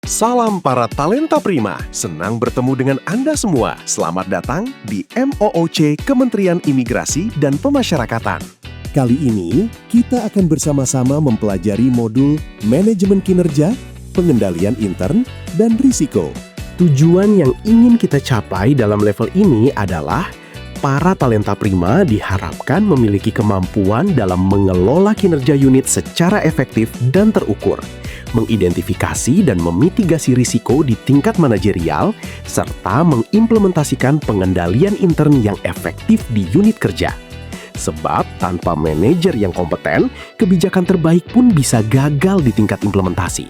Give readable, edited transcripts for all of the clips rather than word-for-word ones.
Salam para talenta prima, senang bertemu dengan Anda semua. Selamat datang di MOOC Kementerian Imigrasi dan Pemasyarakatan. Kali ini, kita akan bersama-sama mempelajari modul Manajemen Kinerja, Pengendalian Intern, dan Risiko. Tujuan yang ingin kita capai dalam level ini adalah para talenta prima diharapkan memiliki kemampuan dalam mengelola kinerja unit secara efektif dan terukur, mengidentifikasi dan memitigasi risiko di tingkat manajerial, serta mengimplementasikan pengendalian intern yang efektif di unit kerja. Sebab tanpa manajer yang kompeten, kebijakan terbaik pun bisa gagal di tingkat implementasi.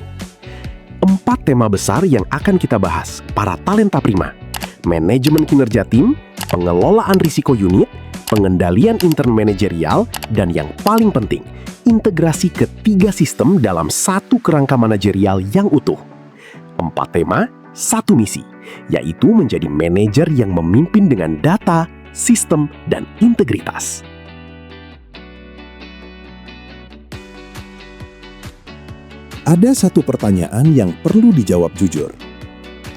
4 tema besar yang akan kita bahas, para talenta prima: manajemen kinerja tim, pengelolaan risiko unit, pengendalian intern manajerial, dan yang paling penting, integrasi ketiga sistem dalam satu kerangka manajerial yang utuh. 4 tema, 1 misi, yaitu menjadi manajer yang memimpin dengan data, sistem, dan integritas. Ada satu pertanyaan yang perlu dijawab jujur.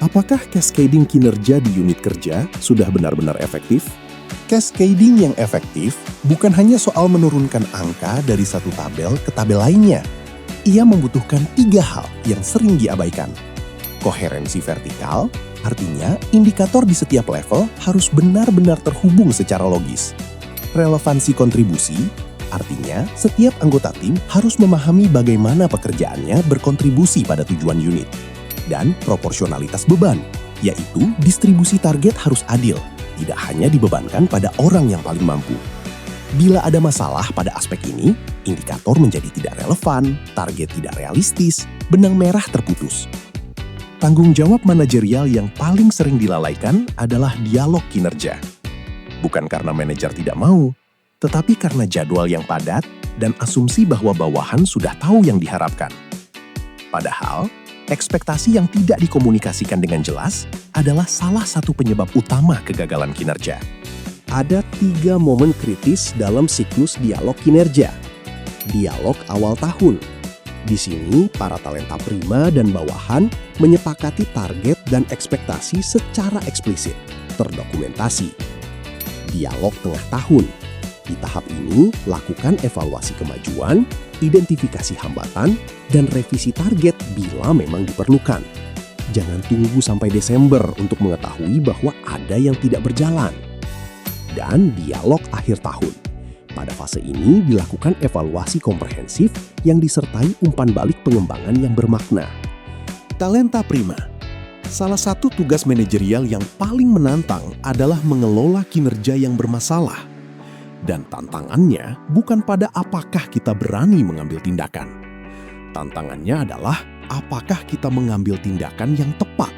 Apakah cascading kinerja di unit kerja sudah benar-benar efektif? Cascading yang efektif bukan hanya soal menurunkan angka dari satu tabel ke tabel lainnya. Ia membutuhkan 3 hal yang sering diabaikan. Koherensi vertikal, artinya indikator di setiap level harus benar-benar terhubung secara logis. Relevansi kontribusi, artinya setiap anggota tim harus memahami bagaimana pekerjaannya berkontribusi pada tujuan unit. Dan proporsionalitas beban, yaitu distribusi target harus adil, tidak hanya dibebankan pada orang yang paling mampu. Bila ada masalah pada aspek ini, indikator menjadi tidak relevan, target tidak realistis, benang merah terputus. Tanggung jawab manajerial yang paling sering dilalaikan adalah dialog kinerja. Bukan karena manajer tidak mau, tetapi karena jadwal yang padat dan asumsi bahwa bawahan sudah tahu yang diharapkan. Padahal, ekspektasi yang tidak dikomunikasikan dengan jelas adalah salah satu penyebab utama kegagalan kinerja. Ada 3 momen kritis dalam siklus dialog kinerja. Dialog awal tahun. Di sini, para talenta prima dan bawahan menyepakati target dan ekspektasi secara eksplisit, terdokumentasi. Dialog tengah tahun. Di tahap ini, lakukan evaluasi kemajuan, identifikasi hambatan, dan revisi target bila memang diperlukan. Jangan tunggu sampai Desember untuk mengetahui bahwa ada yang tidak berjalan. Dan dialog akhir tahun. Pada fase ini dilakukan evaluasi komprehensif yang disertai umpan balik pengembangan yang bermakna. Talenta prima. Salah satu tugas manajerial yang paling menantang adalah mengelola kinerja yang bermasalah. Dan tantangannya bukan pada apakah kita berani mengambil tindakan. Tantangannya adalah apakah kita mengambil tindakan yang tepat.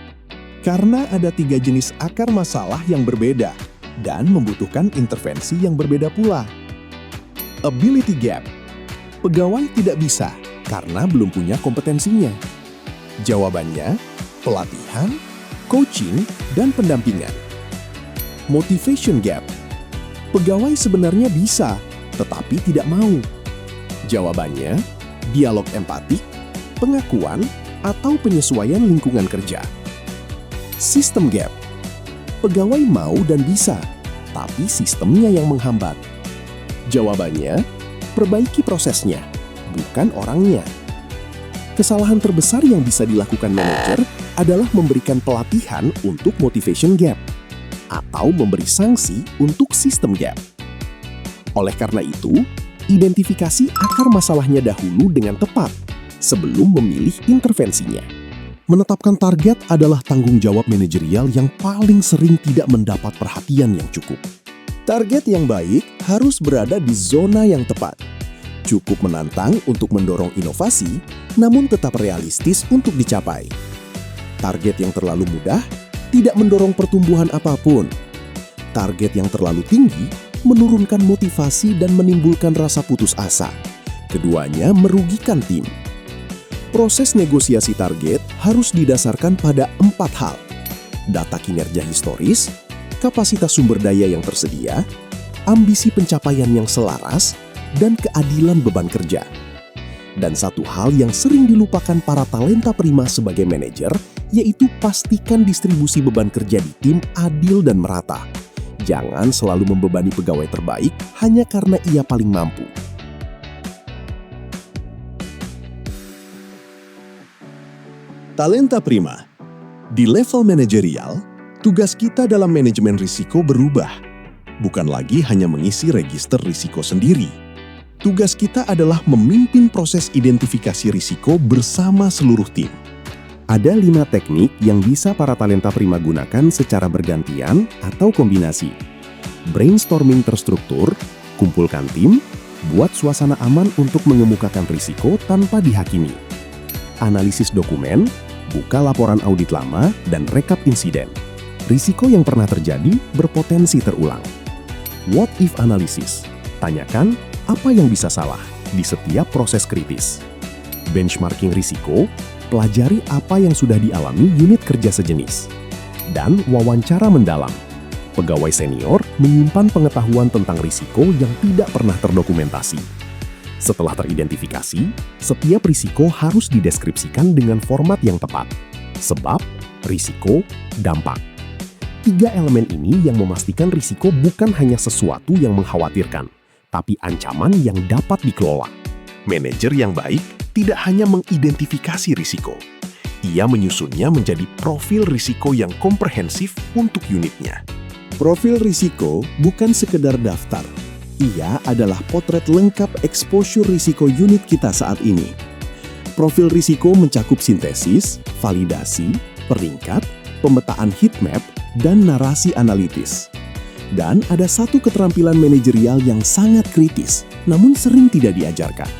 Karena ada 3 jenis akar masalah yang berbeda dan membutuhkan intervensi yang berbeda pula. Ability gap. Pegawai tidak bisa karena belum punya kompetensinya. Jawabannya, pelatihan, coaching, dan pendampingan. Motivation gap. Pegawai sebenarnya bisa, tetapi tidak mau. Jawabannya, dialog empatik, pengakuan, atau penyesuaian lingkungan kerja. System gap. Pegawai mau dan bisa, tapi sistemnya yang menghambat. Jawabannya, perbaiki prosesnya, bukan orangnya. Kesalahan terbesar yang bisa dilakukan manajer adalah memberikan pelatihan untuk motivation gap, atau memberi sanksi untuk system gap. Oleh karena itu, identifikasi akar masalahnya dahulu dengan tepat sebelum memilih intervensinya. Menetapkan target adalah tanggung jawab manajerial yang paling sering tidak mendapat perhatian yang cukup. Target yang baik harus berada di zona yang tepat. Cukup menantang untuk mendorong inovasi, namun tetap realistis untuk dicapai. Target yang terlalu mudah tidak mendorong pertumbuhan apapun. Target yang terlalu tinggi menurunkan motivasi dan menimbulkan rasa putus asa. Keduanya merugikan tim. Proses negosiasi target harus didasarkan pada 4 hal: data kinerja historis, kapasitas sumber daya yang tersedia, ambisi pencapaian yang selaras, dan keadilan beban kerja. Dan satu hal yang sering dilupakan para talenta prima sebagai manajer, yaitu pastikan distribusi beban kerja di tim adil dan merata. Jangan selalu membebani pegawai terbaik hanya karena ia paling mampu. Talenta prima. Di level manajerial, tugas kita dalam manajemen risiko berubah. Bukan lagi hanya mengisi register risiko sendiri. Tugas kita adalah memimpin proses identifikasi risiko bersama seluruh tim. Ada 5 teknik yang bisa para talenta prima gunakan secara bergantian atau kombinasi. Brainstorming terstruktur, kumpulkan tim, buat suasana aman untuk mengemukakan risiko tanpa dihakimi. Analisis dokumen, buka laporan audit lama, dan rekap insiden. Risiko yang pernah terjadi berpotensi terulang. What if analysis, tanyakan apa yang bisa salah di setiap proses kritis. Benchmarking risiko, pelajari apa yang sudah dialami unit kerja sejenis. Dan wawancara mendalam. Pegawai senior menyimpan pengetahuan tentang risiko yang tidak pernah terdokumentasi. Setelah teridentifikasi, setiap risiko harus dideskripsikan dengan format yang tepat. Sebab, risiko, dampak. 3 elemen ini yang memastikan risiko bukan hanya sesuatu yang mengkhawatirkan, tapi ancaman yang dapat dikelola. Manajer yang baik tidak hanya mengidentifikasi risiko. Ia menyusunnya menjadi profil risiko yang komprehensif untuk unitnya. Profil risiko bukan sekedar daftar. Ia adalah potret lengkap exposure risiko unit kita saat ini. Profil risiko mencakup sintesis, validasi, peringkat, pemetaan heat map, dan narasi analitis. Dan ada satu keterampilan manajerial yang sangat kritis, namun sering tidak diajarkan.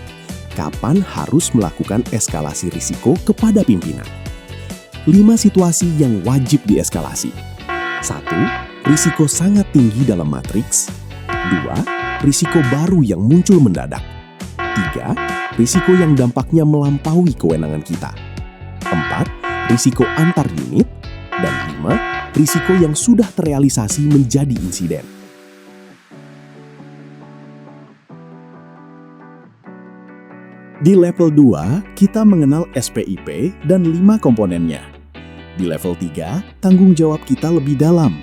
Kapan harus melakukan eskalasi risiko kepada pimpinan? 5 situasi yang wajib dieskalasi. 1. Risiko sangat tinggi dalam matriks. 2. Risiko baru yang muncul mendadak. 3. Risiko yang dampaknya melampaui kewenangan kita. 4. Risiko antar unit. Dan 5. Risiko yang sudah terrealisasi menjadi insiden. Di level 2, kita mengenal SPIP dan 5 komponennya. Di level 3, tanggung jawab kita lebih dalam,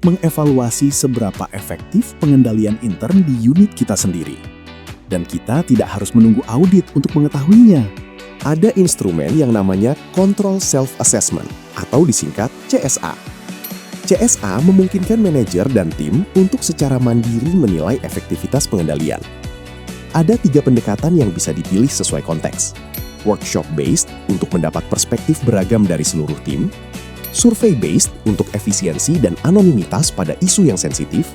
mengevaluasi seberapa efektif pengendalian intern di unit kita sendiri. Dan kita tidak harus menunggu audit untuk mengetahuinya. Ada instrumen yang namanya Control Self-Assessment atau disingkat CSA. CSA memungkinkan manajer dan tim untuk secara mandiri menilai efektivitas pengendalian. Ada 3 pendekatan yang bisa dipilih sesuai konteks. Workshop-based untuk mendapat perspektif beragam dari seluruh tim, survey-based untuk efisiensi dan anonimitas pada isu yang sensitif,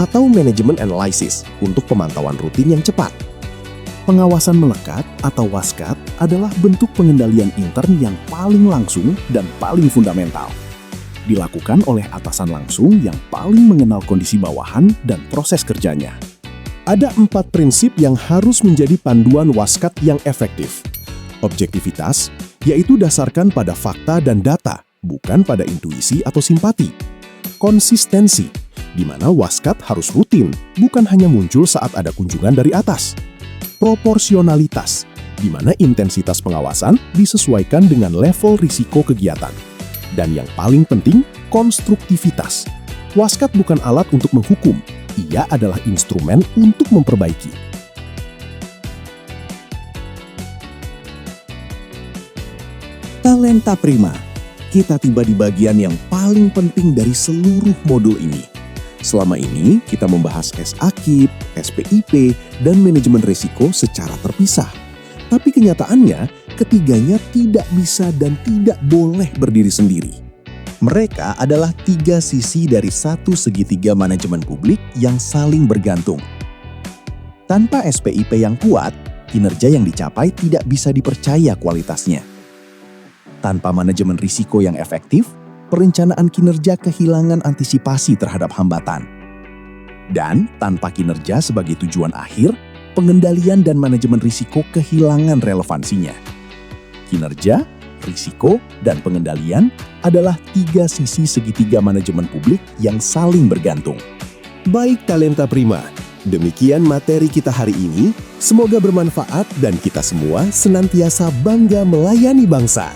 atau management analysis untuk pemantauan rutin yang cepat. Pengawasan melekat atau waskat adalah bentuk pengendalian intern yang paling langsung dan paling fundamental. Dilakukan oleh atasan langsung yang paling mengenal kondisi bawahan dan proses kerjanya. Ada 4 prinsip yang harus menjadi panduan waskat yang efektif. Objektivitas, yaitu dasarkan pada fakta dan data, bukan pada intuisi atau simpati. Konsistensi, di mana waskat harus rutin, bukan hanya muncul saat ada kunjungan dari atas. Proporsionalitas, di mana intensitas pengawasan disesuaikan dengan level risiko kegiatan. Dan yang paling penting, konstruktivitas. Waskat bukan alat untuk menghukum, ia adalah instrumen untuk memperbaiki. Talenta prima. Kita tiba di bagian yang paling penting dari seluruh modul ini. Selama ini, kita membahas SAKIP, SPIP, dan manajemen risiko secara terpisah. Tapi kenyataannya, ketiganya tidak bisa dan tidak boleh berdiri sendiri. Mereka adalah 3 sisi dari satu segitiga manajemen publik yang saling bergantung. Tanpa SPIP yang kuat, kinerja yang dicapai tidak bisa dipercaya kualitasnya. Tanpa manajemen risiko yang efektif, perencanaan kinerja kehilangan antisipasi terhadap hambatan. Dan tanpa kinerja sebagai tujuan akhir, pengendalian dan manajemen risiko kehilangan relevansinya. Kinerja, risiko, dan pengendalian adalah 3 sisi segitiga manajemen publik yang saling bergantung. Baik talenta prima, Demikian materi kita hari ini. Semoga bermanfaat dan kita semua senantiasa bangga melayani bangsa.